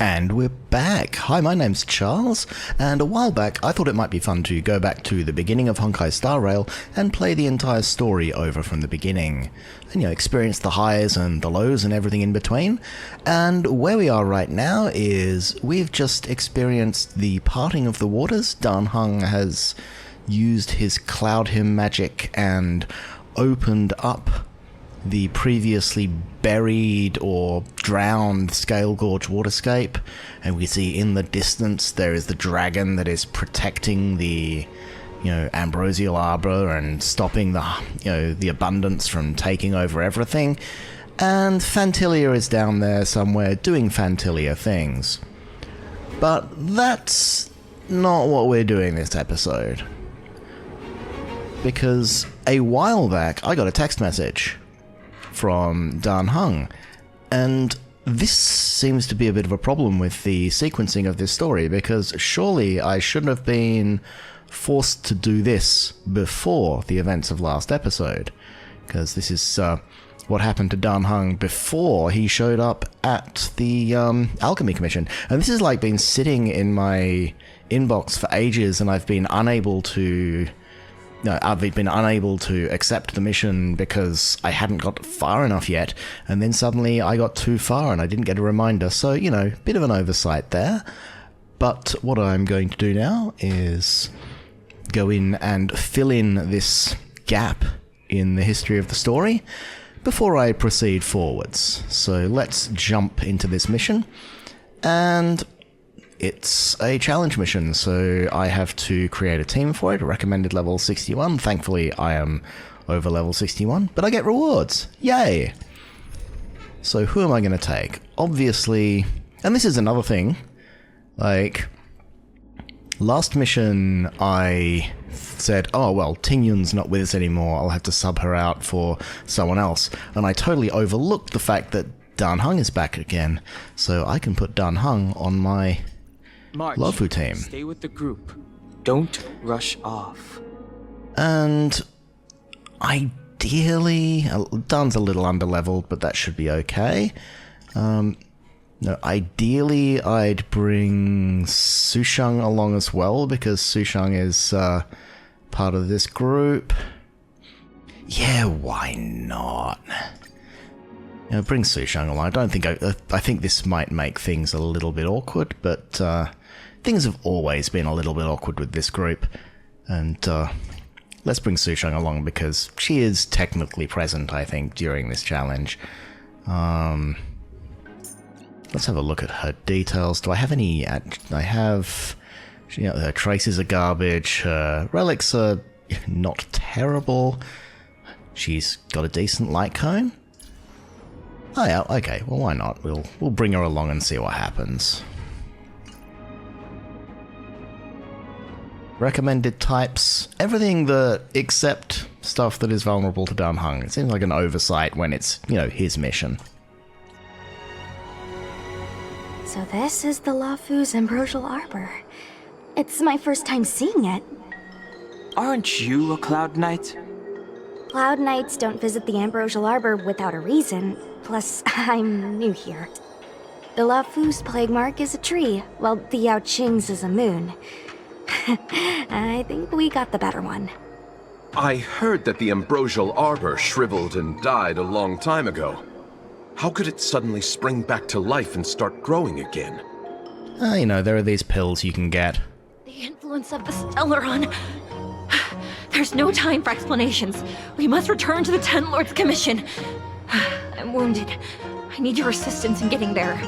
And we're back. Hi, my name's Charles, and a while back I thought it might be fun to go back to the beginning of Honkai Star Rail and play the entire story over from the beginning. And, experience the highs and the lows and everything in between. And where we are right now is we've just experienced the parting of the waters. Dan Heng has used his Cloud Hymn magic and opened up the previously buried or drowned Scalegorge Waterscape, and we see in the distance there is the dragon that is protecting the ambrosial arbor and stopping the abundance from taking over everything, and Phantilia is down there somewhere doing Phantilia things. But that's not what we're doing this episode, because a while back I got a text message from Dan Heng, and this seems to be a bit of a problem with the sequencing of this story, because surely I shouldn't have been forced to do this before the events of last episode, because this is what happened to Dan Heng before he showed up at the Alchemy Commission, and this has been sitting in my inbox for ages, and I've been unable to accept the mission because I hadn't got far enough yet, and then suddenly I got too far and I didn't get a reminder, so, bit of an oversight there. But what I'm going to do now is go in and fill in this gap in the history of the story before I proceed forwards. So let's jump into this mission, and it's a challenge mission, so I have to create a team for it, recommended level 61. Thankfully, I am over level 61, but I get rewards. Yay! So who am I going to take? Obviously, and this is another thing, last mission I said, oh well, Tingyun's not with us anymore, I'll have to sub her out for someone else, and I totally overlooked the fact that Dan Heng is back again, so I can put Dan Heng on my March, Lofu team. Stay with the group. Don't rush off. And ideally, Dan's a little underleveled, but that should be okay. Ideally, I'd bring Sushang along as well, because Sushang is part of this group. Yeah, why not? Bring Sushang along. I think this might make things a little bit awkward, but things have always been a little bit awkward with this group, and let's bring Sushang along because she is technically present, I think, during this challenge. Let's have a look at her details. Do I have any? I have, her traces are garbage, her relics are not terrible, she's got a decent light cone. Oh yeah, okay, well why not? We'll bring her along and see what happens. Recommended types, everything except stuff that is vulnerable to Dan Heng. It seems like an oversight when it's, his mission. So this is the Lafu's Ambrosial Arbor. It's my first time seeing it. Aren't you a Cloud Knight? Cloud Knights don't visit the Ambrosial Arbor without a reason. Plus, I'm new here. The Lafu's plague mark is a tree, while the Yao Qing's is a moon. I think we got the better one. I heard that the Ambrosial Arbor shriveled and died a long time ago. How could it suddenly spring back to life and start growing again? There are these pills you can get. The influence of the Stellaron. There's no time for explanations. We must return to the Ten Lords Commission. I'm wounded. I need your assistance in getting there.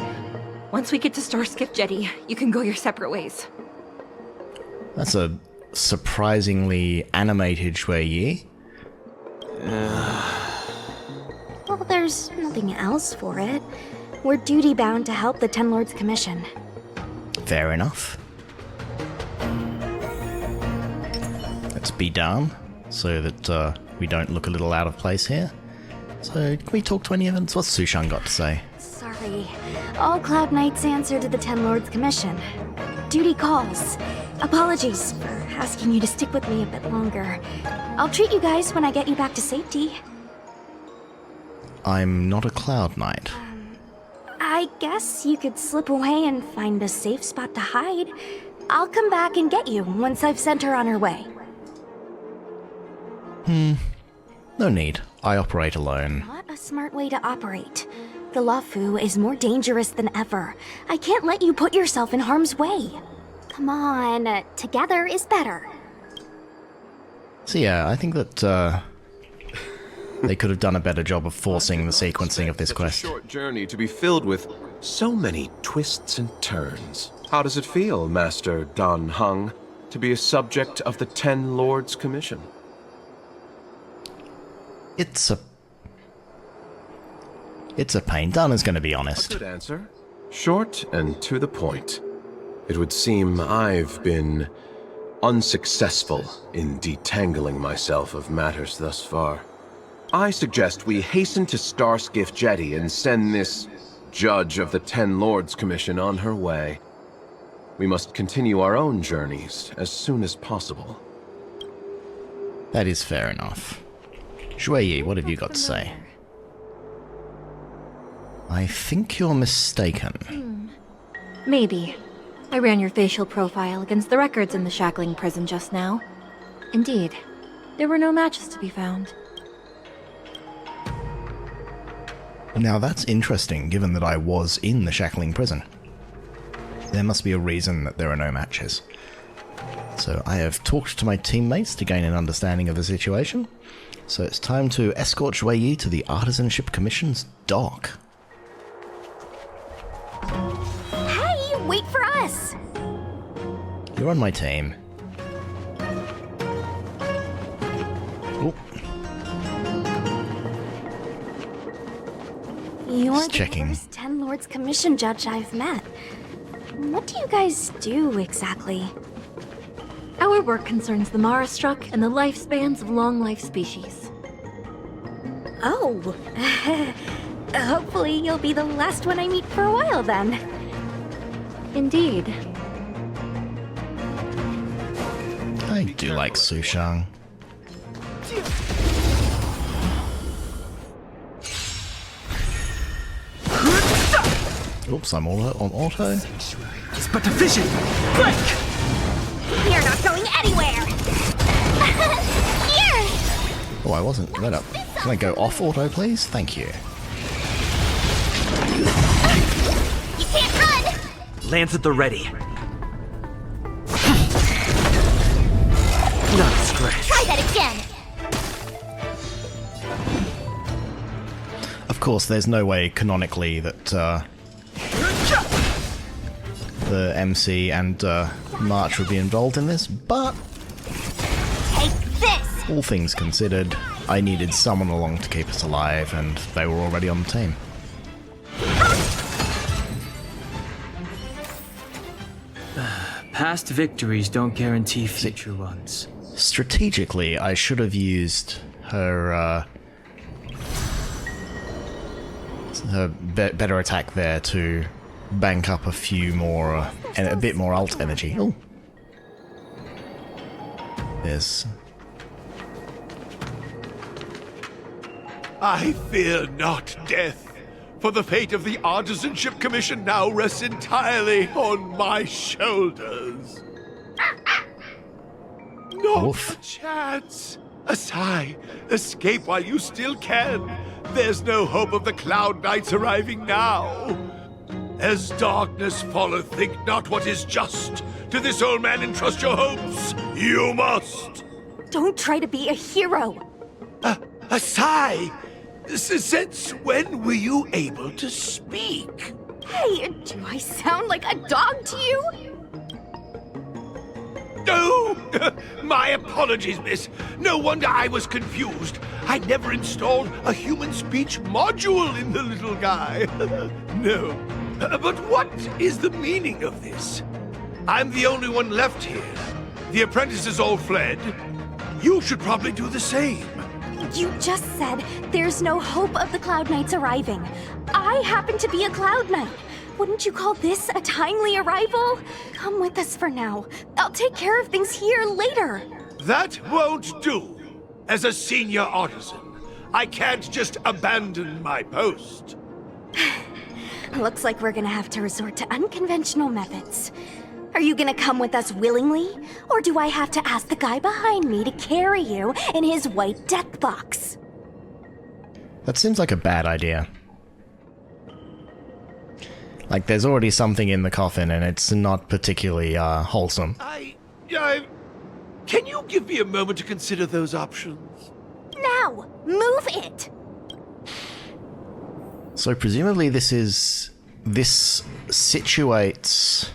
Once we get to Starskiff Jetty, you can go your separate ways. That's a surprisingly animated Shui Yi. Well, there's nothing else for it. We're duty-bound to help the Ten Lords Commission. Fair enough. Let's be down, so that we don't look a little out of place here. So, can we talk to any of them? What's Sushang got to say? Sorry. All Cloud Knights answer to the Ten Lords Commission. Duty calls. Apologies for asking you to stick with me a bit longer. I'll treat you guys when I get you back to safety. I'm not a Cloud Knight. I guess you could slip away and find a safe spot to hide. I'll come back and get you once I've sent her on her way. No need. I operate alone. Not a smart way to operate. The Luofu is more dangerous than ever. I can't let you put yourself in harm's way. Come on, together is better. So yeah, I think that they could have done a better job of forcing the sequencing of this quest. Such a short journey to be filled with so many twists and turns. How does it feel, Master Dan Heng, to be a subject of the Ten Lords Commission? It's a pain. Dana's going to be honest. Good answer. Short and to the point. It would seem I've been unsuccessful in detangling myself of matters thus far. I suggest we hasten to Starskiff Jetty and send this Judge of the Ten Lords Commission on her way. We must continue our own journeys as soon as possible. That is fair enough. Shui, what have you got to say? I think you're mistaken. Maybe. I ran your facial profile against the records in the shackling prison just now. Indeed, there were no matches to be found. Now that's interesting, given that I was in the shackling prison. There must be a reason that there are no matches. So I have talked to my teammates to gain an understanding of the situation. So it's time to escort Shui to the Artisanship Commission's dock. Hey, wait for us! You're on my team. Oh, You're Just the checking. first Ten Lords Commission judge I've met. What do you guys do exactly? Our work concerns the Mara-struck and the lifespans of long-life species. Oh, hopefully you'll be the last one I meet for a while then. Indeed. I do like Sushang. Oops, I'm all on auto. It's but a vision! Break! You're not going anywhere! Here! Oh, I wasn't. Let up. Can I go off auto, please? Thank you. You can't run! Lance at the ready. Not a scratch. Try that again! Of course, there's no way canonically that the MC and March would be involved in this, but Take this! all things considered, I needed someone along to keep us alive, and they were already on the team. Past victories don't guarantee future ones. Strategically, I should have used her better attack there to bank up a few more and a bit more alt energy. Oh, there's I fear not death, for the fate of the Artisanship Commission now rests entirely on my shoulders. Not Oof. a chance. Asai, escape while you still can. There's no hope of the Cloud Knights arriving now. As darkness falleth, think not what is just. To this old man entrust your hopes. You must. Don't try to be a hero! Asai, since when were you able to speak? Hey, do I sound like a dog to you? No! My apologies, miss. No wonder I was confused. I never installed a human speech module in the little guy. No. But what is the meaning of this? I'm the only one left here. The apprentices all fled. You should probably do the same. You just said there's no hope of the Cloud Knights arriving. I happen to be a Cloud Knight. Wouldn't you call this a timely arrival? Come with us for now. I'll take care of things here later. That won't do. As a senior artisan, I can't just abandon my post. Looks like we're gonna have to resort to unconventional methods. Are you gonna come with us willingly? Or do I have to ask the guy behind me to carry you in his white death box? That seems like a bad idea. Like, there's already something in the coffin, and it's not particularly, wholesome. Can you give me a moment to consider those options? Now! Move it! So presumably this situates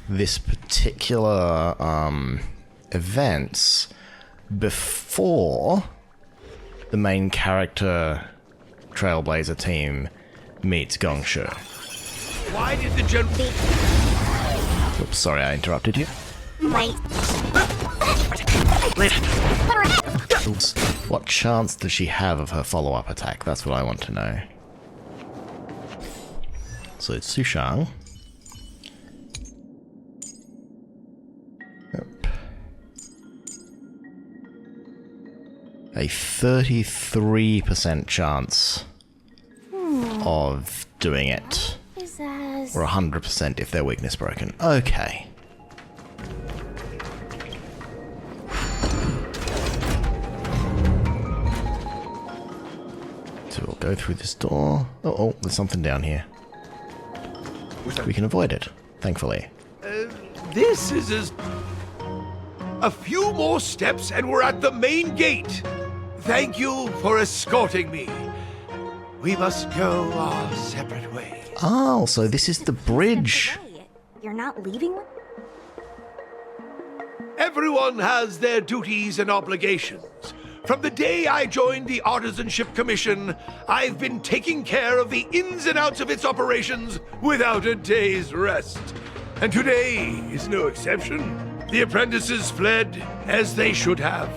this particular, events before the main character Trailblazer team meets Gongshu. Why did the general... Oops, sorry I interrupted you. Right. Oops. What chance does she have of her follow-up attack? That's what I want to know. So it's Sushang. Yep. A 33% chance of doing it. Or 100% if their weakness broken. Okay. So we'll go through this door. Oh, there's something down here. We can avoid it, thankfully. This is a few more steps and we're at the main gate. Thank you for escorting me. We must go our separate ways. Oh, so this is the bridge. You're not leaving? Everyone has their duties and obligations. From the day I joined the Artisanship Commission, I've been taking care of the ins and outs of its operations without a day's rest. And today is no exception. The apprentices fled, as they should have.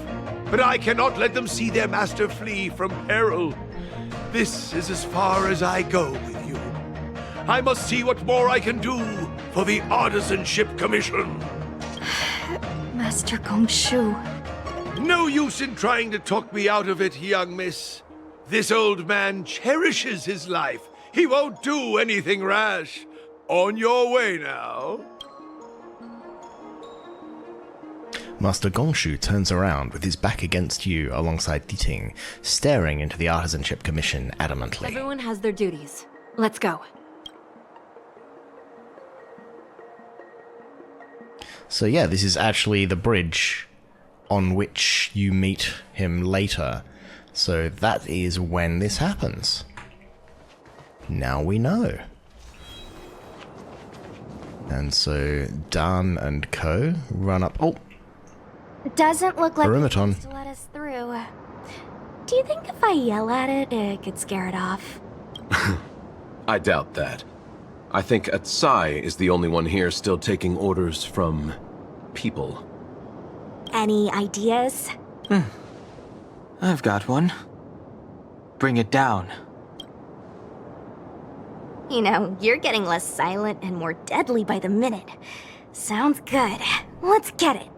But I cannot let them see their master flee from peril. This is as far as I go with you. I must see what more I can do for the Artisanship Commission. Master Gongshu. No use in trying to talk me out of it, young miss. This old man cherishes his life. He won't do anything rash. On your way now. Master Gongshu turns around with his back against you alongside Diting, staring into the Artisanship Commission adamantly. Everyone has their duties. Let's go. So yeah, this is actually the bridge on which you meet him later. So that is when this happens. Now we know. And so Dan and Co run up. Oh, It doesn't look like Perimeton. it wants to let us through. Do you think if I yell at it, it could scare it off? I doubt that. I think Atsai is the only one here still taking orders from people. Any ideas? I've got one. Bring it down. You know, you're getting less silent and more deadly by the minute. Sounds good. Let's get it.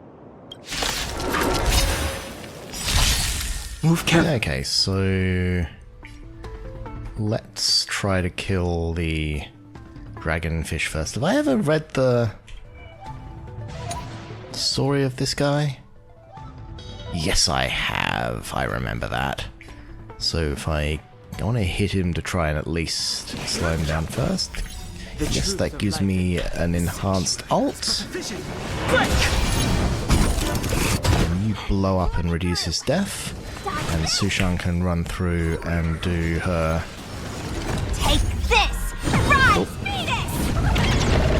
Move carefully. okay, so let's try to kill the dragonfish first. Have I ever read the story of this guy? Yes, I have. I remember that. So if I want to hit him to try and at least slow him down first. Yes, that gives me an enhanced ult. And you blow up and reduce his death. And Sushang can run through and do her... Take this! Rise, Venus!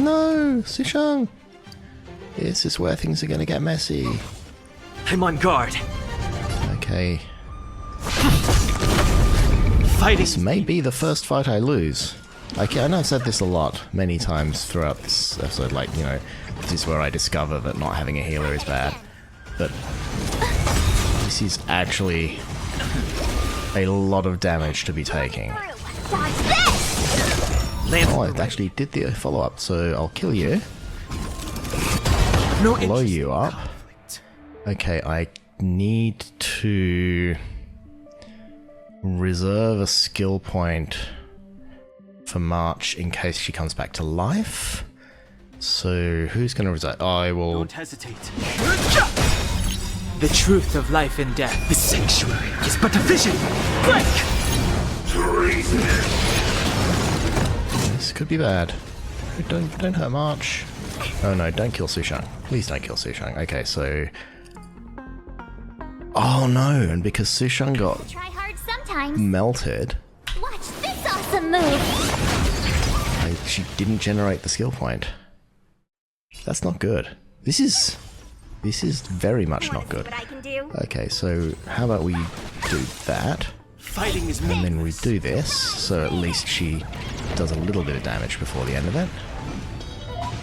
No! Sushang! This is where things are going to get messy. I'm on guard. Okay. Fighting. This may be the first fight I lose. I know I've said this a lot, many times throughout this episode, like, you know, this is where I discover that not having a healer is bad. But this is actually a lot of damage to be taking. Oh, I actually did the follow-up, so I'll kill you. no blow interest you in up. conflict. Okay, I need to reserve a skill point for March in case she comes back to life. So who's going to reserve? I will. Don't hesitate. The truth of life and death. The sanctuary is but a vision. Break! This could be bad. Don't hurt March. Oh no, don't kill Sushang. Please don't kill Sushang. Okay, so... Oh no, and because Sushang got Try hard sometimes. melted, Watch this awesome move. she didn't generate the skill point. That's not good. This is very much not good. What I can do? Okay, so how about we do that, Fighting is and then we do this, so at least she does a little bit of damage before the end of it.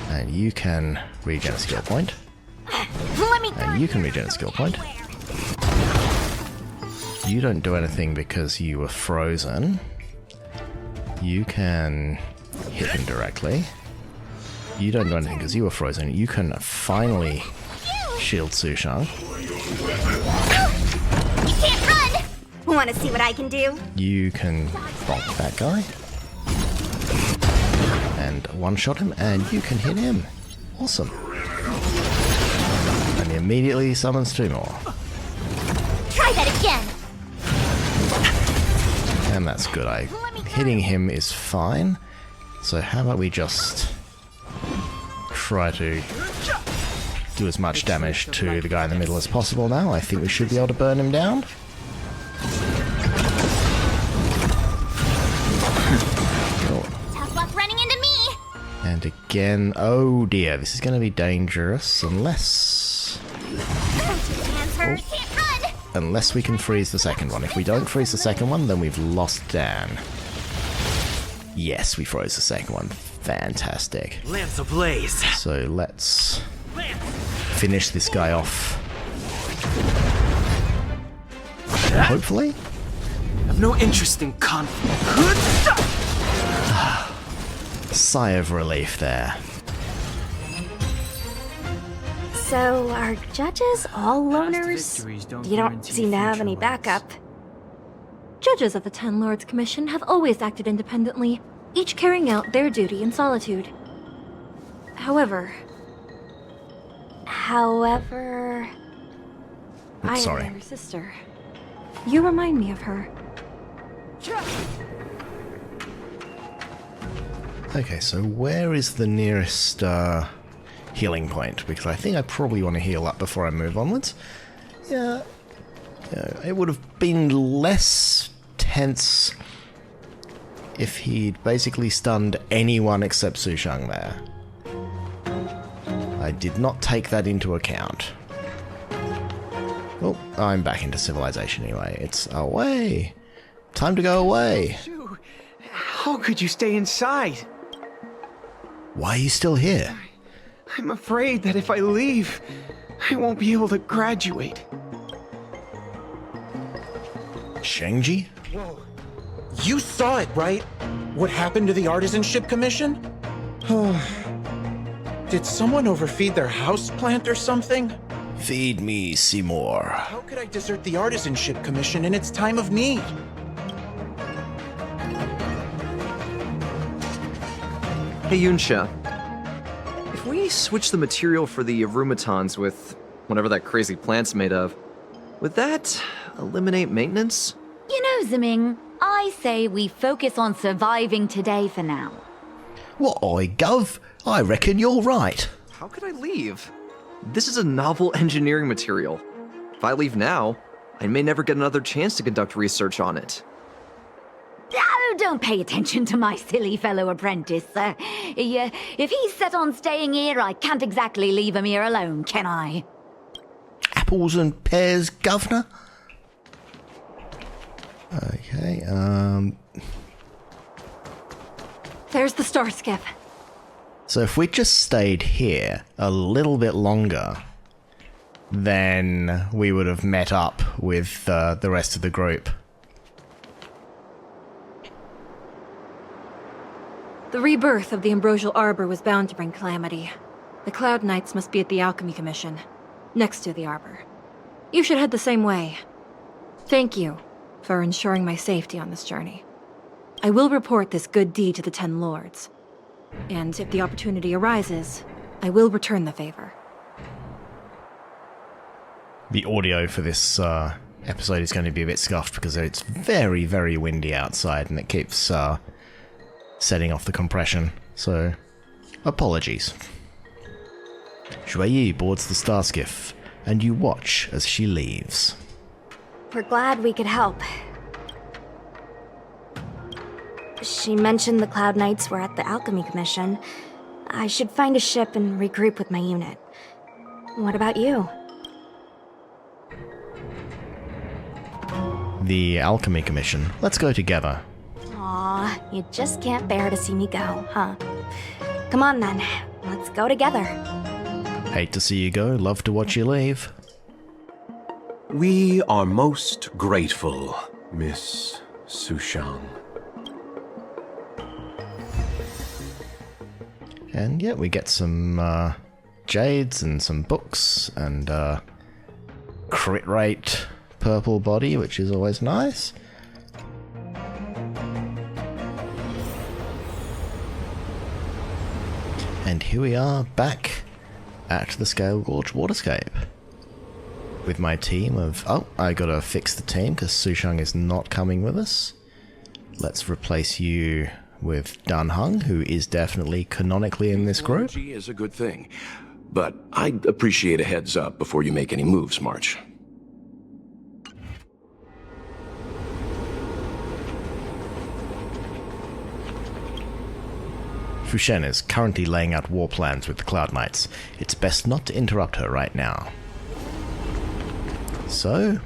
And you can regen a skill point. Let me And you can regen a skill point. You don't do anything because you were frozen. You can hit him directly. You don't do anything because you were frozen. You can finally shield Sushang. You can't run. Want to see what I can do? You can bonk that guy. And one-shot him, and you can hit him. Awesome. And he immediately summons two more. Try that again. And that's good. Hitting him is fine. So how about we just try to do as much damage to the guy in the middle as possible now. I think we should be able to burn him down. Tough luck running into me. And again, oh dear, this is going to be dangerous unless Hands hurt. Can't run. unless we can freeze the second one. If we don't freeze the second one, then we've lost Dan. Yes, we froze the second one. Fantastic. Lamps ablaze. So let's finish this guy off. Hopefully. Have no interest in conflict. Sigh of relief there. So, are judges all loners? victories don't You don't guarantee seem to have future any ones. backup. Judges of the Ten Lords Commission have always acted independently, each carrying out their duty in solitude. However, I sorry. am your sister. You remind me of her. Okay, so where is the nearest healing point? Because I think I probably want to heal up before I move onwards. Yeah, it would have been less tense if he'd basically stunned anyone except Sushang there. I did not take that into account. Well, I'm back into civilization anyway. It's away. Time to go away. Shoo, how could you stay inside? Why are you still here? I'm afraid that if I leave, I won't be able to graduate. Shangji? You saw it, right? What happened to the Artisanship Commission? Did someone overfeed their houseplant or something? Feed me, Seymour. How could I desert the Artisanship Commission in its time of need? Hey Yunsha, if we switch the material for the aromatons with whatever that crazy plant's made of, would that eliminate maintenance? You know, Ziming, I say we focus on surviving today for now. What, Gov? I reckon you're right. How could I leave? This is a novel engineering material. If I leave now, I may never get another chance to conduct research on it. Oh, don't pay attention to my silly fellow apprentice. If he's set on staying here, I can't exactly leave him here alone, can I? Apples and pears, Governor? Okay, There's the star skip. so if we just stayed here a little bit longer, then we would have met up with the rest of the group. The rebirth of the Ambrosial Arbor was bound to bring calamity. The Cloud Knights must be at the Alchemy Commission, next to the Arbor. You should head the same way. Thank you for ensuring my safety on this journey. I will report this good deed to the Ten Lords. And if the opportunity arises, I will return the favor. The audio for this episode is going to be a bit scuffed because it's very, very windy outside and it keeps setting off the compression, so apologies. Joyeux boards the star skiff, and you watch as she leaves. We're glad we could help. She mentioned the Cloud Knights were at the Alchemy Commission. I should find a ship and regroup with my unit. What about you? The Alchemy Commission. Let's go together. Aw, you just can't bear to see me go, huh? Come on then, let's go together. Hate to see you go, love to watch you leave. We are most grateful, Miss Sushang. And yeah, we get some jades and some books and crit rate purple body, which is always nice. And here we are back at the Scalegorge Waterscape with my team of... Oh, I gotta fix the team because Sushang is not coming with us. Let's replace you with Dan Hung, who is definitely canonically in this group. Technology is a good thing, but I'd appreciate a heads up before you make any moves, March. Fushen is currently laying out war plans with the Cloud Knights. It's best not to interrupt her right now. So,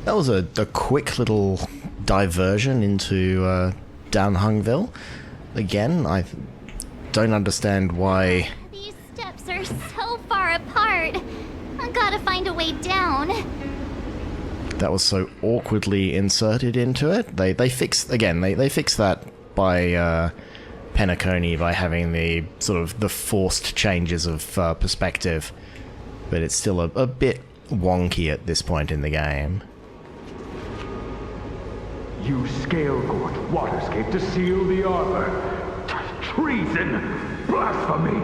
that was a quick little diversion into Dan Hungville. Again, I don't understand why... These steps are so far apart. I gotta find a way down. That was so awkwardly inserted into it. They fixed that by Penacony by having the sort of the forced changes of perspective, but it's still a bit wonky at this point in the game. Use Scalegorge Waterscape to seal the arbor. Treason! Blasphemy!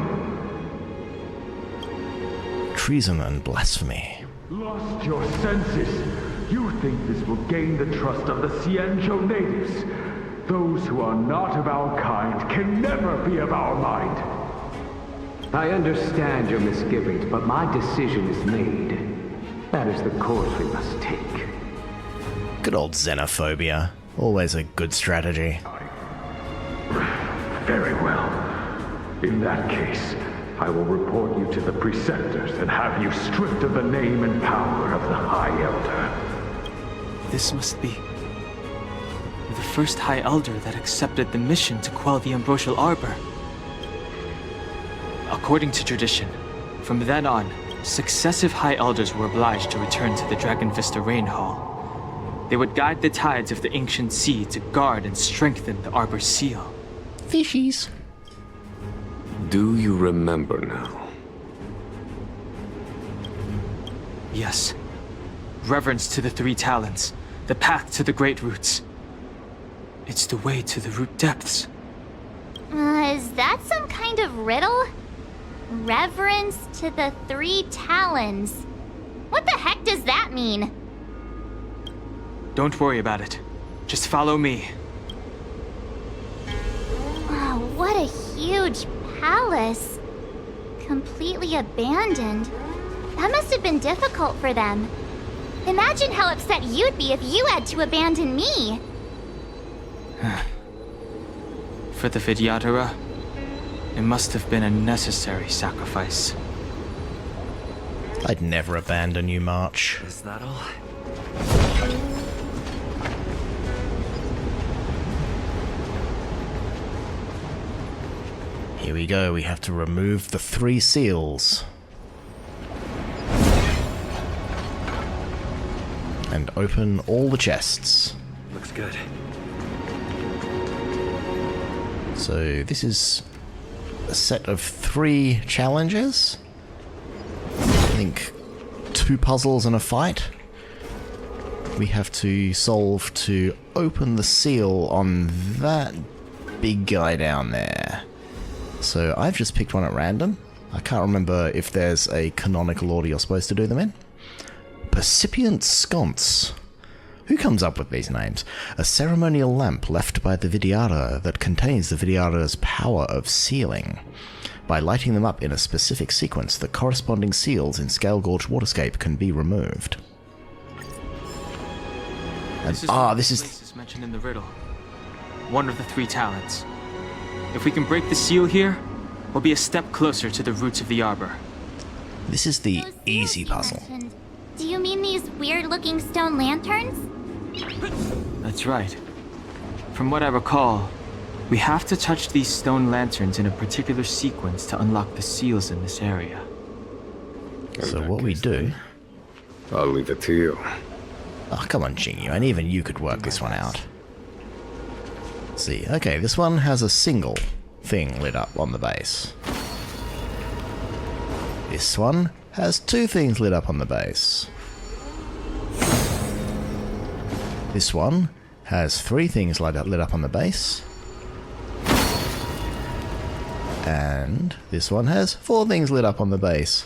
Treason and blasphemy. Lost your senses. You think this will gain the trust of the Xianzhou natives. Those who are not of our kind can never be of our mind. I understand your misgivings, but my decision is made. That is the course we must take. Good old xenophobia. Always a good strategy. Very well. In that case, I will report you to the preceptors and have you stripped of the name and power of the High Elder. This must be the first High Elder that accepted the mission to quell the Ambrosial Arbor. According to tradition, from then on, successive High Elders were obliged to return to the Dragon Vista Rain Hall. They would guide the tides of the ancient sea to guard and strengthen the Arbor's seal. Fishies. Do you remember now? Yes. Reverence to the Three Talons, the path to the Great Roots. It's the way to the root depths. Is that some kind of riddle? Reverence to the Three Talons. What the heck does that mean? Don't worry about it. Just follow me. Wow, what a huge palace. Completely abandoned. That must have been difficult for them. Imagine how upset you'd be if you had to abandon me. For the Vidyadhara, it must have been a necessary sacrifice. I'd never abandon you, March. Is that all? Here we go, we have to remove the 3 seals. And open all the chests. Looks good. So this is a set of 3 challenges. I think 2 puzzles and a fight. We have to solve to open the seal on that big guy down there. So I've just picked one at random. I can't remember if there's a canonical order you're supposed to do them in. Percipient Sconce. Who comes up with these names? A ceremonial lamp left by the Vidyadhara that contains the Vidyadhara's power of sealing. By lighting them up in a specific sequence, the corresponding seals in Scalegorge Waterscape can be removed. And, this is mentioned in the riddle. One of the 3 talents. If we can break the seal here, we'll be a step closer to the roots of the arbor. This is the easy puzzle. Do you mean these weird-looking stone lanterns? That's right. From what I recall, we have to touch these stone lanterns in a particular sequence to unlock the seals in this area. So what we do... I'll leave it to you. Oh, come on, Jinyu, and even you could work this one out. Let's see, okay, this one has a single thing lit up on the base. This one has 2 things lit up on the base. This one has 3 things lit up on the base. And this one has 4 things lit up on the base.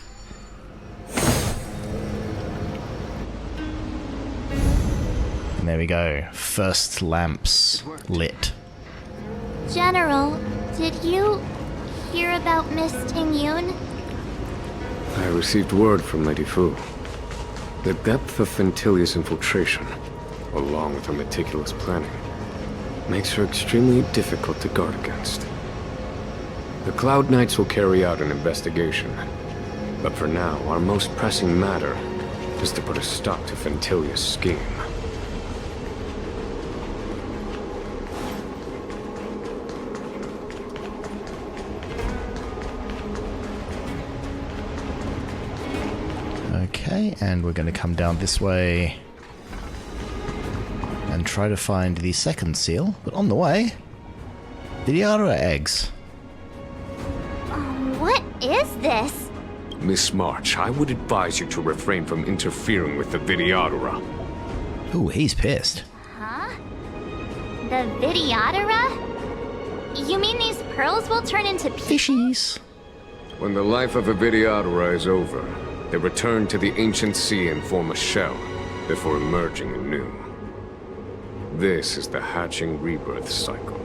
And there we go. First lamps lit. General, did you hear about Miss Ting-Yun? I received word from Lady Fu. The depth of Fentilia's infiltration, along with her meticulous planning, makes her extremely difficult to guard against. The Cloud Knights will carry out an investigation, but for now, our most pressing matter is to put a stop to Fentilia's scheme. Okay, and we're going to come down this way and try to find the second seal, but on the way, Vidyadhara eggs. What is this? Miss March, I would advise you to refrain from interfering with the Vidyadhara. Ooh, he's pissed. Huh? The Vidyadhara? You mean these pearls will turn into fishies? When the life of a Vidyadhara is over, they return to the ancient sea and form a shell before emerging anew. This is the hatching rebirth cycle.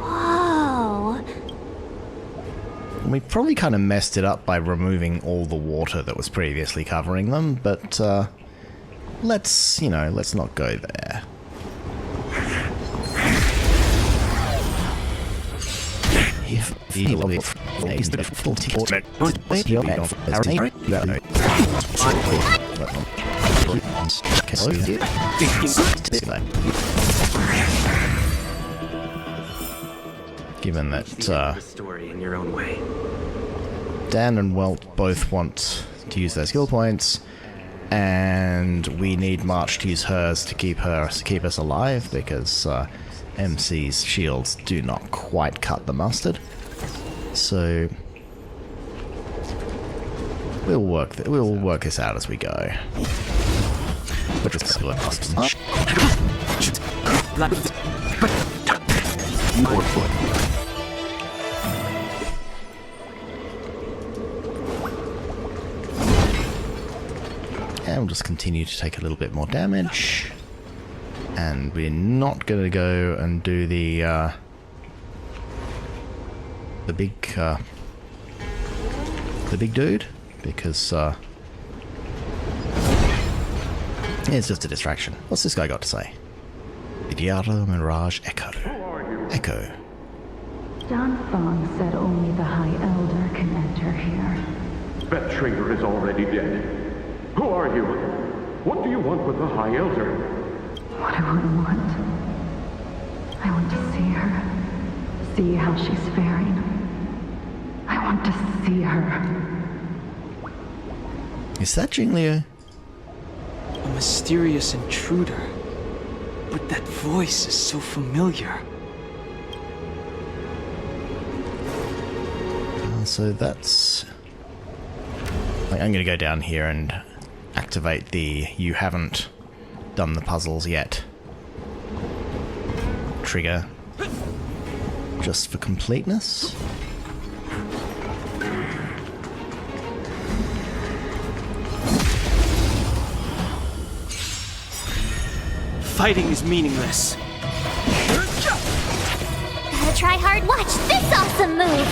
Whoa! We probably kind of messed it up by removing all the water that was previously covering them, but let's not go there. Given that the story in your own way. Dan and Welt both want to use their skill points, and we need March to use hers to keep us alive, because MC's shields do not quite cut the mustard. So we'll work this out as we go. But just and we'll just continue to take a little bit more damage. And we're not going to go and do the big dude, because it's just a distraction. What's this guy got to say? Vidyadhara Mirage Echo. Echo. Don Fong said only the High Elder can enter here. That traitor is already dead. Who are you? What do you want with the High Elder? What do I want? I want to see her. See how she's faring. I want to see her. Is that Jingliu? A mysterious intruder. But that voice is so familiar. So that's... I'm gonna go down here and activate the "you haven't done the puzzles yet" trigger, just for completeness. Fighting is meaningless. Gotta try hard. Watch this awesome move.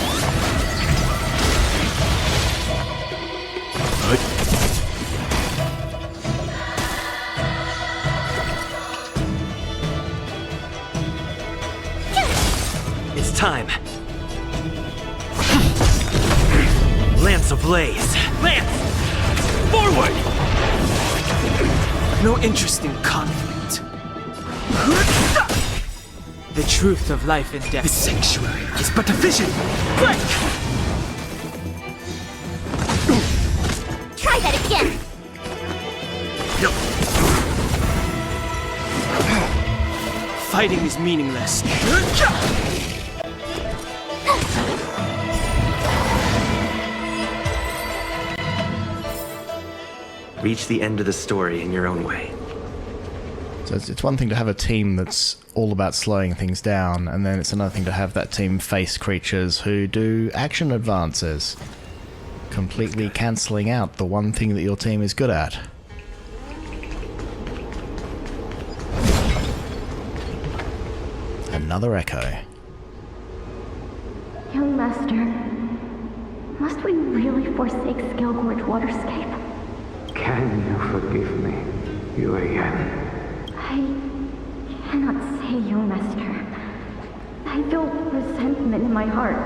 It's time. Lance ablaze. Lance! Forward! No interest in conflict. The truth of life and death. The sanctuary is but a vision. Break! Try that again. No. Fighting is meaningless. Reach the end of the story in your own way. So it's one thing to have a team that's all about slowing things down, and then it's another thing to have that team face creatures who do action advances, completely cancelling out the one thing that your team is good at. Another echo. Young Master, must we really forsake Scalegorge Waterscape? Can you forgive me, Yuan? I cannot say, Young Master. I feel resentment in my heart.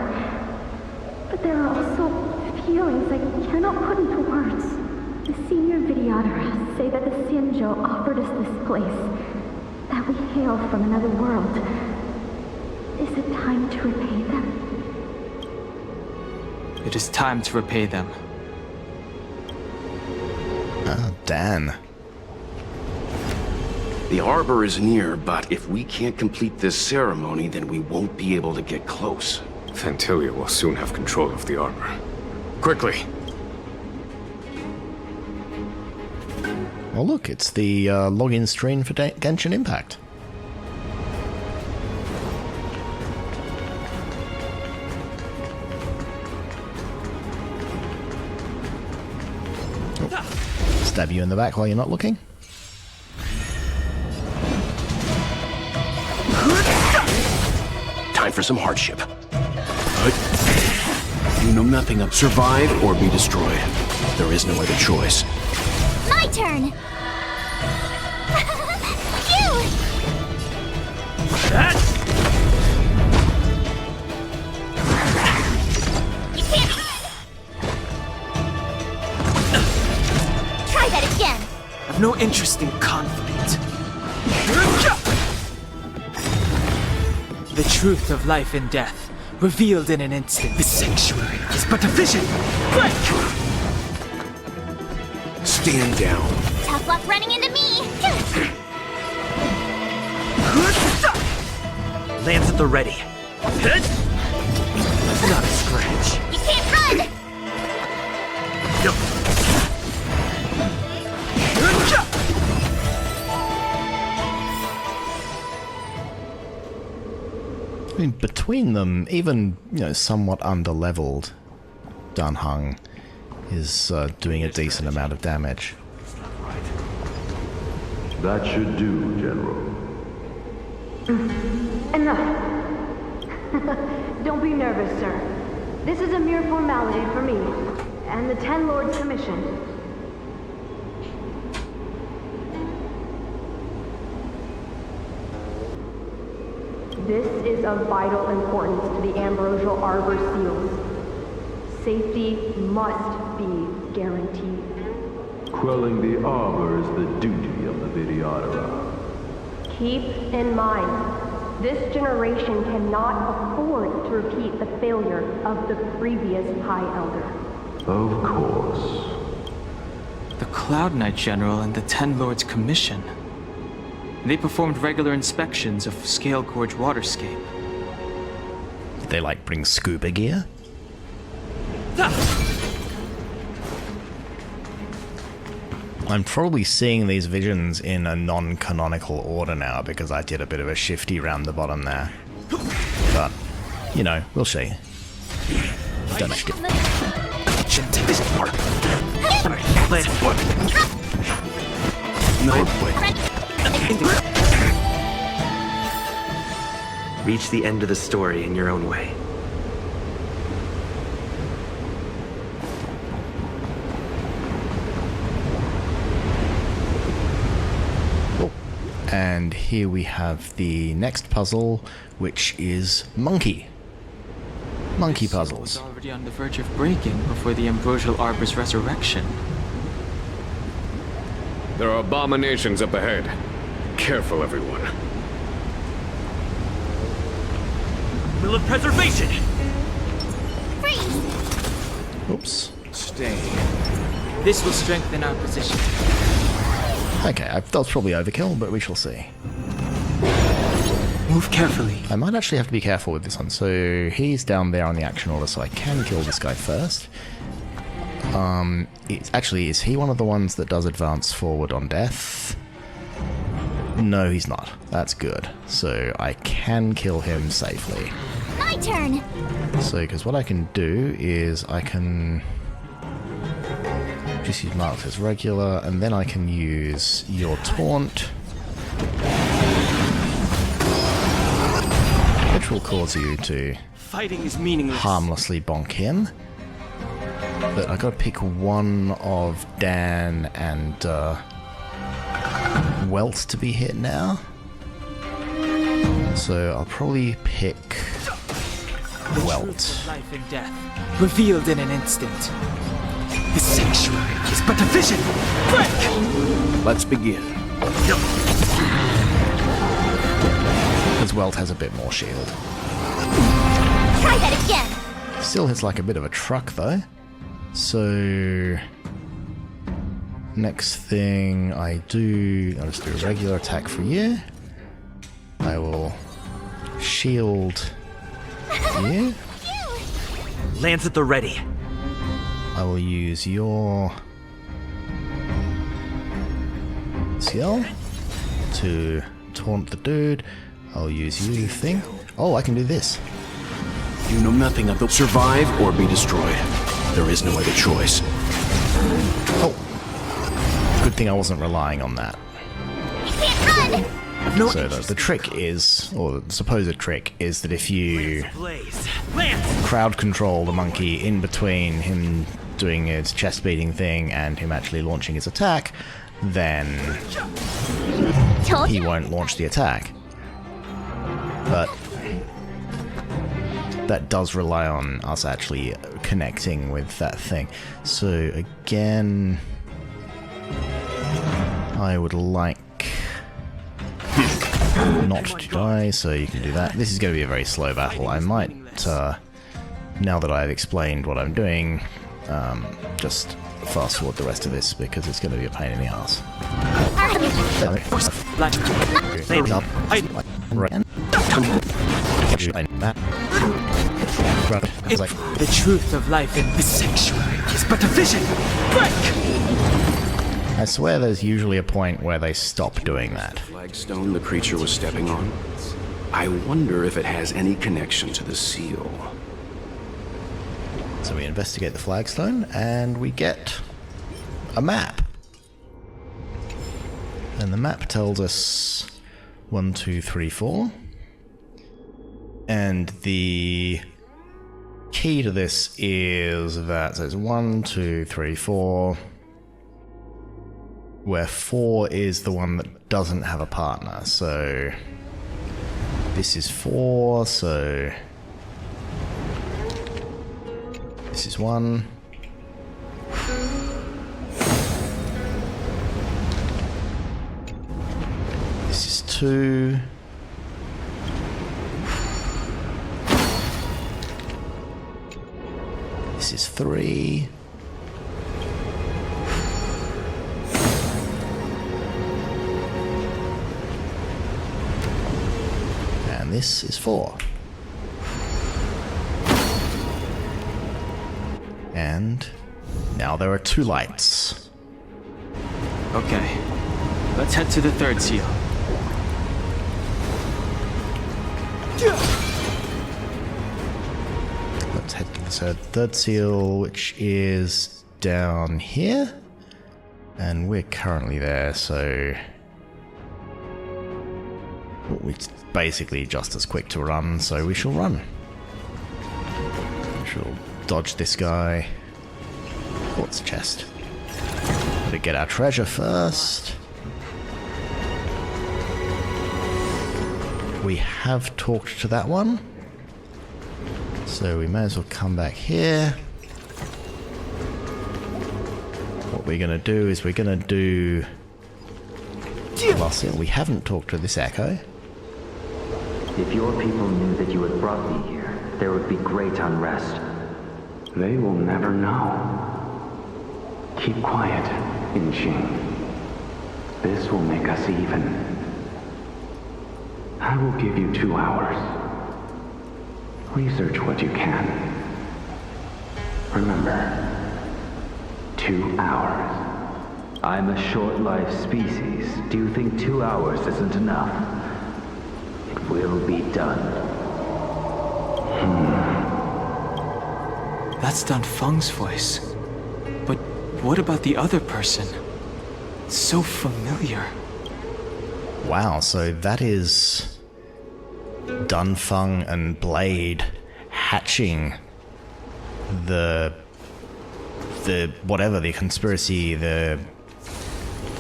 But there are also feelings I cannot put into words. The senior Videodara say that the Xianzhou offered us this place, that we hail from another world. Is it time to repay them? It is time to repay them. Ah, Dan. The Arbor is near, but if we can't complete this ceremony, then we won't be able to get close. Fantilia will soon have control of the Arbor. Quickly! Well, look, it's the login screen for Genshin Impact. Oh. Stab you in the back while you're not looking. Time for some hardship. You know nothing of survive or be destroyed. There is no other choice. My turn. You. You can't. Try that again. I've no interest in conflict. The truth of life and death, revealed in an instant. The sanctuary is but a vision. Break! Stand down. Tough luck running into me. Lance at the ready. Not a scratch. You can't run. No. I mean, between them, even, somewhat underleveled, Dunhung is doing a decent amount of damage. That should do, General. Enough. Don't be nervous, sir. This is a mere formality for me, and the Ten Lords Commission. This is of vital importance to the Ambrosial Arbor seals. Safety must be guaranteed. Quelling the Arbor is the duty of the Videodara. Keep in mind, this generation cannot afford to repeat the failure of the previous High Elder. Of course. The Cloud Knight General and the Ten Lords Commission. They performed regular inspections of Scalegorge Waterscape. Did they, bring scuba gear? I'm probably seeing these visions in a non-canonical order now because I did a bit of a shifty round the bottom there. But, you know, we'll see. Don't make it. Reach the end of the story in your own way. And here we have the next puzzle, which is Monkey. Monkey puzzles. Was already on the verge of breaking before the Ambrosial Arbor's resurrection. There are abominations up ahead. Careful, everyone. Will of preservation! Oops. Stay. This will strengthen our position. Okay, that was probably overkill, but we shall see. Move carefully. I might actually have to be careful with this one. So he's down there on the action order, so I can kill this guy first. Is he one of the ones that does advance forward on death? No, he's not. That's good. So I can kill him safely. My turn! So, because what I can do is I can just use marks as regular, and then I can use your taunt, which will cause you to Fighting is meaningless. harmlessly bonk him. But I gotta pick one of Dan and Welt to be hit now. So I'll probably pick Welt. Life and death, revealed in an instant. The sanctuary is but a vision! Break! Let's begin. Because Welt has a bit more shield. Try that again! Still hits like a bit of a truck though. So next thing I do, I'll just do a regular attack for you. I will shield you. Lance at the ready. I will use your CL to taunt the dude. I'll use you thing. Oh, I can do this. You know nothing of the survive or be destroyed. There is no other choice. Oh, good thing I wasn't relying on that. So the trick is, or the supposed trick is that if you crowd control the monkey in between him doing his chest beating thing and him actually launching his attack, then he won't launch the attack. But that does rely on us actually connecting with that thing. So again, I would like not to die, so you can do that. This is going to be a very slow battle. I might, now that I've explained what I'm doing, just fast forward the rest of this because it's going to be a pain in the ass. The truth of life in this sanctuary is but a vision! Break! I swear there's usually a point where they stop doing that. Flagstone the creature was stepping on. I wonder if it has any connection to the seal. So we investigate the flagstone and we get a map. And the map tells us 1, 2, 3, 4. And the key to this is that, so it's 1, 2, 3, 4, where 4 is the one that doesn't have a partner. So this is 4, so this is 1. This is 2. This is 3. And this is 4. now. There are 2 lights. Okay, let's head to the 3rd seal. Let's head to the 3rd seal, which is down here. And we're currently there, so... it's basically just as quick to run, so we shall run. We shall dodge this guy. Quartz chest. Gotta get our treasure first. We have talked to that one, so we may as well come back here. What we're gonna do is we're gonna do... We haven't talked to this echo. If your people knew that you had brought me here, there would be great unrest. They will never know. Keep quiet, Inching. This will make us even. I will give you 2 hours. Research what you can. Remember, 2 hours. I'm a short-lived species. Do you think 2 hours isn't enough? It will be done. That's Dunfeng's voice. But what about the other person? It's so familiar. Wow, so that is Dunfeng and Blade hatching the whatever, the conspiracy, the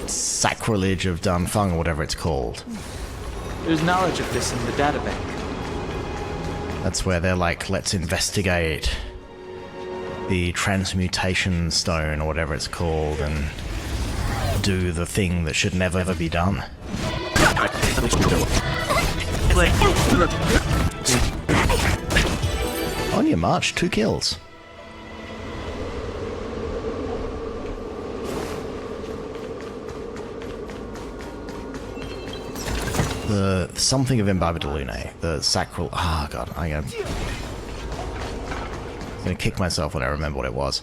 sacrilege of Dunfeng, or whatever it's called. There's knowledge of this in the databank. That's where they're like, let's investigate the transmutation stone, or whatever it's called, and do the thing that should never ever be done. On your march, 2 kills. The something of Imbibed Lune, the sacral. Ah, god, I'm gonna kick myself when I remember what it was.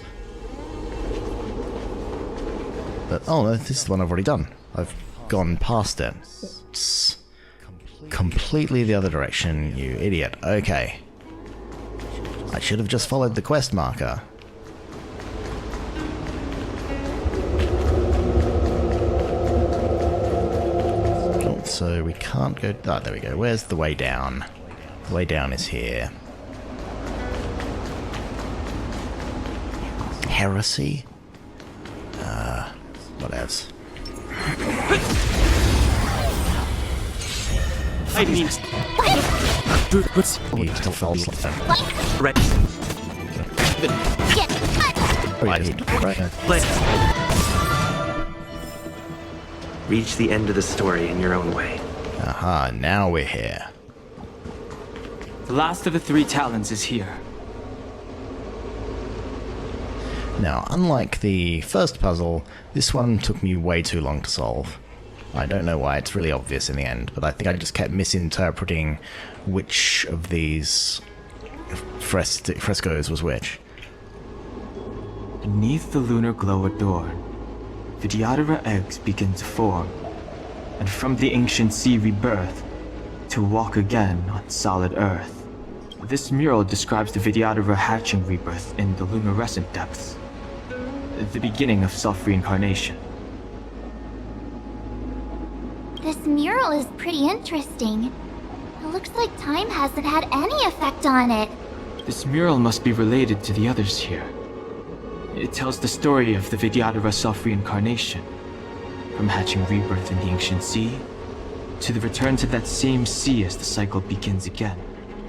But oh no, this is the one I've already done. I've gone past it. It's completely the other direction, you idiot. Okay. I should have just followed the quest marker. So we can't go... Oh, there we go. Where's the way down? The way down is here. Heresy? What else? I mean... He still fell something. Right. Reach the end of the story in your own way. Aha, now we're here. The last of the 3 talons is here. Now, unlike the first puzzle, this one took me way too long to solve. I don't know why, it's really obvious in the end, but I think I just kept misinterpreting which of these frescoes was which. Beneath the lunar glow adorned, Vidyadhara eggs begin to form, and from the ancient sea rebirth, to walk again on solid earth. This mural describes the Vidyadhara hatching rebirth in the luminescent depths, the beginning of self-reincarnation. This mural is pretty interesting. It looks like time hasn't had any effect on it. This mural must be related to the others here. It tells the story of the Vidyadhara self-reincarnation, from hatching rebirth in the ancient sea, to the return to that same sea as the cycle begins again.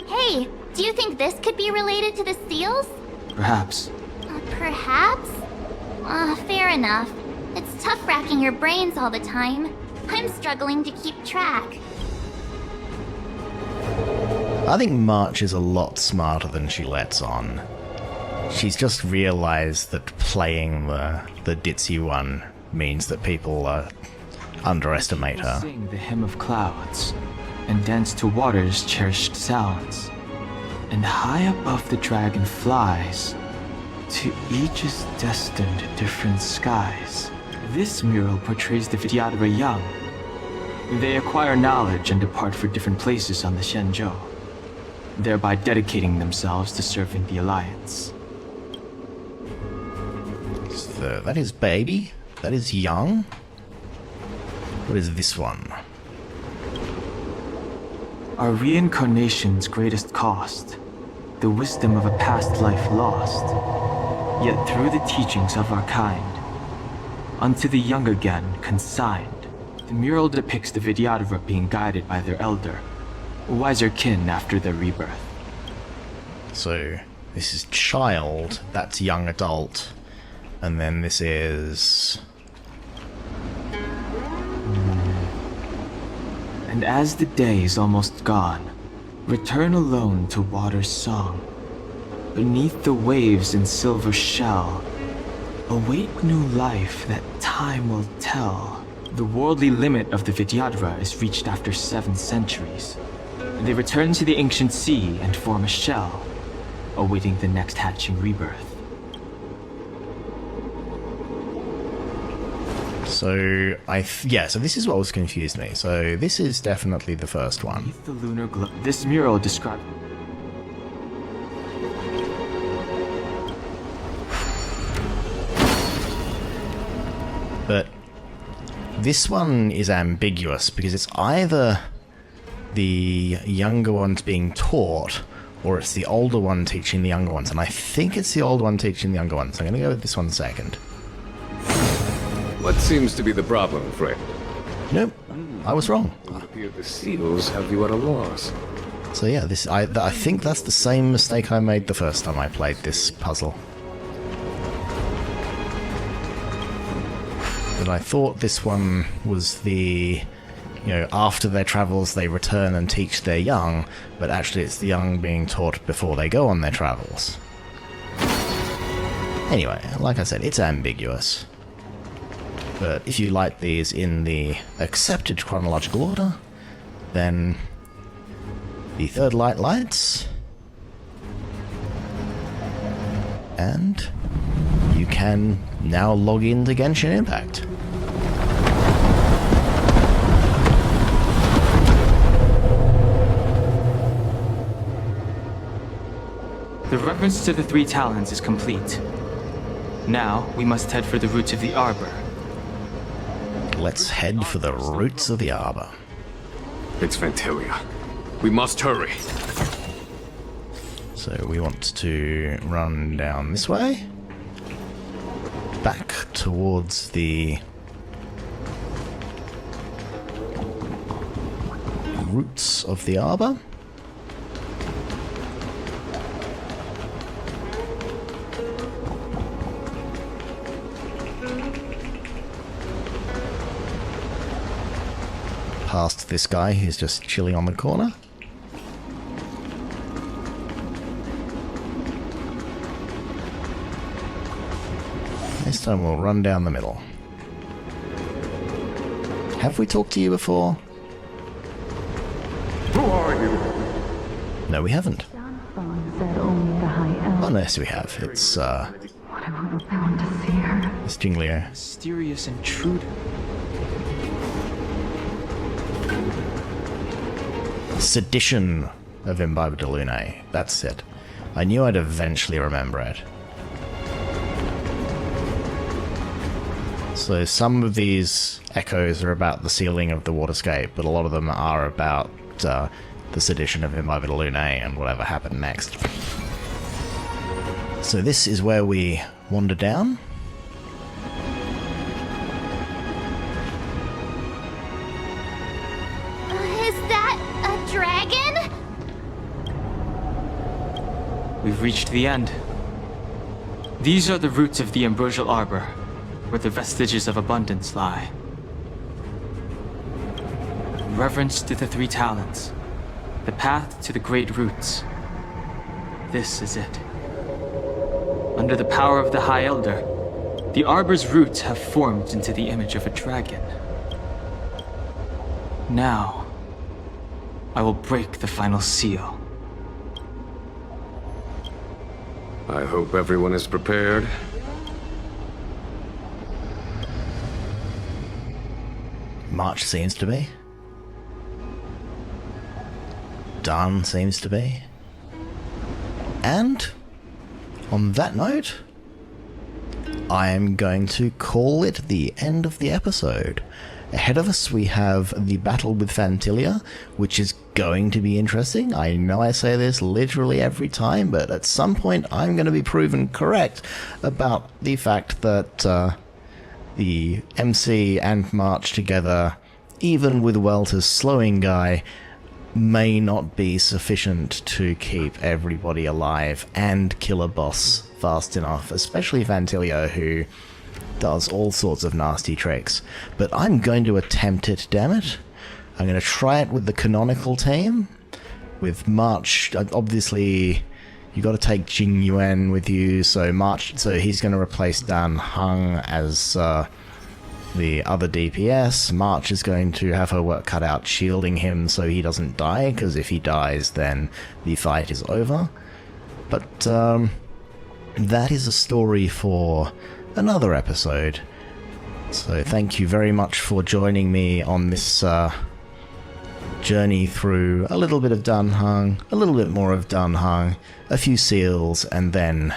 Hey, do you think this could be related to the seals? Perhaps. Perhaps? Fair enough. It's tough racking your brains all the time. I'm struggling to keep track. I think March is a lot smarter than she lets on. She's just realized that playing the ditzy one means that people underestimate her. Sing the hymn of clouds, and dance to water's cherished sounds. And high above the dragon flies To each is destined different skies. This mural portrays the Vidyadhara young. They acquire knowledge and depart for different places on the Xianzhou, thereby dedicating themselves to serving the Alliance. So that is baby. That is young. What is this one? Our reincarnation's greatest cost, the wisdom of a past life lost. Yet through the teachings of our kind, unto the young again consigned. The mural depicts the Vidyadhara being guided by their elder, wiser kin after their rebirth. So this is child, that's young adult, and then this is... And as the day is almost gone, return alone to water's song. Beneath the waves in silver shell, await new life that time will tell. The worldly limit of the Vidyadhara is reached after 7 centuries. They return to the ancient sea and form a shell, awaiting the next hatching rebirth. So, so this is what was confused me. So this is definitely the first one. Beneath the lunar glow, this mural describes... But this one is ambiguous because it's either the younger ones being taught or it's the older one teaching the younger ones. And I think it's the older one teaching the younger ones. So I'm going to go with this one second. What seems to be the problem, friend? Nope, I was wrong. It appears the seals have you at a loss. So yeah, I think that's the same mistake I made the first time I played this puzzle. But I thought this one was the, after their travels they return and teach their young, but actually it's the young being taught before they go on their travels. Anyway, like I said, it's ambiguous. But if you light these in the accepted chronological order, then the third light lights, and you can now log into Genshin Impact. The reference to the 3 talents is complete. Now, we must head for the roots of the arbor. Let's head for the roots of the arbor. It's Vantilia. We must hurry. So we want to run down this way. Back towards the roots of the arbor. Past this guy who's just chilling on the corner. This time we'll run down the middle. Have we talked to you before? Who are you? No, we haven't. Said only the high elf. Oh, no, yes, we have. It's, I want to see her. it's Jinglio. Mysterious intruder. Sedition of Imbibe de Lune. That's it. I knew I'd eventually remember it. So some of these echoes are about the sealing of the Waterscape, but a lot of them are about the sedition of Imbibe de Lune and whatever happened next. So this is where we wander down. Is that a dragon? We've reached the end. These are the roots of the ambrosial arbor, where the vestiges of abundance lie. Reverence to the 3 talents, the path to the great roots. This is it. Under the power of the High Elder, the arbor's roots have formed into the image of a dragon. Now, I will break the final seal. I hope everyone is prepared. March seems to be. Dan seems to be. And on that note, I am going to call it the end of the episode. Ahead of us we have the battle with Fantilia, which is going to be interesting. I know I say this literally every time, but at some point I'm going to be proven correct about the fact that the MC and March together, even with Welter's slowing guy, may not be sufficient to keep everybody alive and kill a boss fast enough, especially Fantilia, who does all sorts of nasty tricks. But I'm going to attempt it, damn it. I'm going to try it with the canonical team. With March, obviously, you got to take Jing Yuan with you, so he's going to replace Dan Heng as the other DPS. March is going to have her work cut out shielding him so he doesn't die, because if he dies, then the fight is over. But that is a story for another episode. So thank you very much for joining me on this journey through a little bit of Dan Heng, a little bit more of Dan Heng, a few seals, and then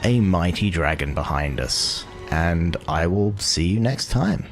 a mighty dragon behind us. And I will see you next time.